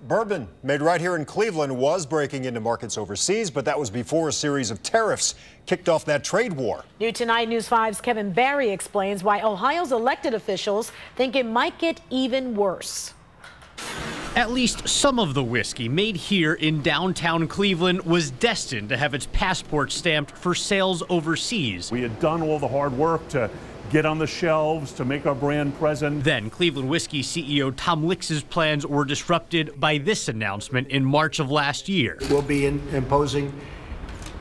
Bourbon made right here in Cleveland was breaking into markets overseas, but that was before a series of tariffs kicked off that trade war. New tonight, News 5's Kevin Barry explains why Ohio's elected officials think it might get even worse. At least some of the whiskey made here in downtown Cleveland was destined to have its passport stamped for sales overseas. We had done all the hard work to get on the shelves, to make our brand present. Then Cleveland Whiskey CEO Tom Licks's plans were disrupted by this announcement in March of last year. We'll be imposing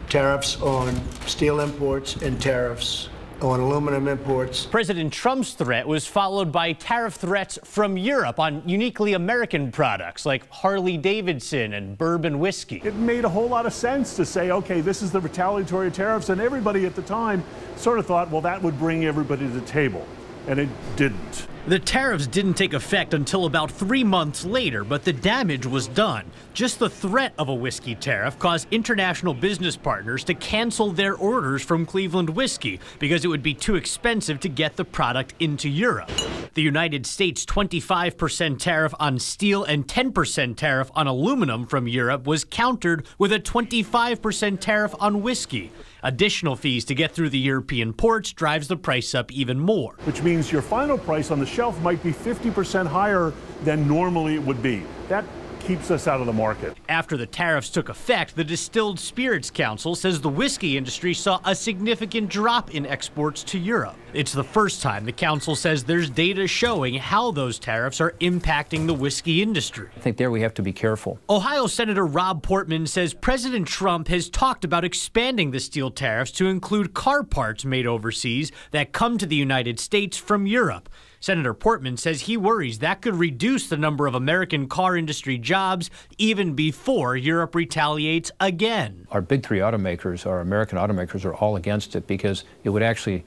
tariffs on steel imports and tariffs on aluminum imports. President Trump's threat was followed by tariff threats from Europe on uniquely American products like Harley-Davidson and bourbon whiskey. It made a whole lot of sense to say, okay, this is the retaliatory tariffs, and everybody at the time sort of thought, well, that would bring everybody to the table, and it didn't. The tariffs didn't take effect until about 3 months later, but the damage was done. Just the threat of a whiskey tariff caused international business partners to cancel their orders from Cleveland Whiskey because it would be too expensive to get the product into Europe. The United States' 25% tariff on steel and 10% tariff on aluminum from Europe was countered with a 25% tariff on whiskey. Additional fees to get through the European ports drives the price up even more. Which means your final price on the shelf might be 50% higher than normally it would be. That keeps us out of the market. After the tariffs took effect, the Distilled Spirits Council says the whiskey industry saw a significant drop in exports to Europe. It's the first time the council says there's data showing how those tariffs are impacting the whiskey industry. I think there we have to be careful. Ohio Senator Rob Portman says President Trump has talked about expanding the steel tariffs to include car parts made overseas that come to the United States from Europe. Senator Portman says he worries that could reduce the number of American car industry jobs even before Europe retaliates again. Our big three automakers, our American automakers, are all against it because it would actually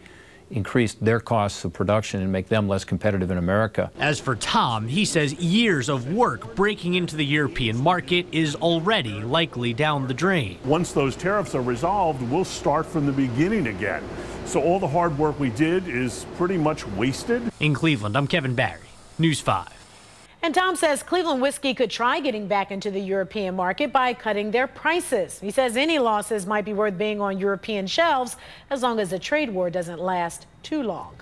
increase their costs of production and make them less competitive in America. As for Tom, he says years of work breaking into the European market is already likely down the drain. Once those tariffs are resolved, we'll start from the beginning again. So all the hard work we did is pretty much wasted. In Cleveland, I'm Kevin Barry, News 5. And Tom says Cleveland Whiskey could try getting back into the European market by cutting their prices. He says any losses might be worth being on European shelves as long as the trade war doesn't last too long.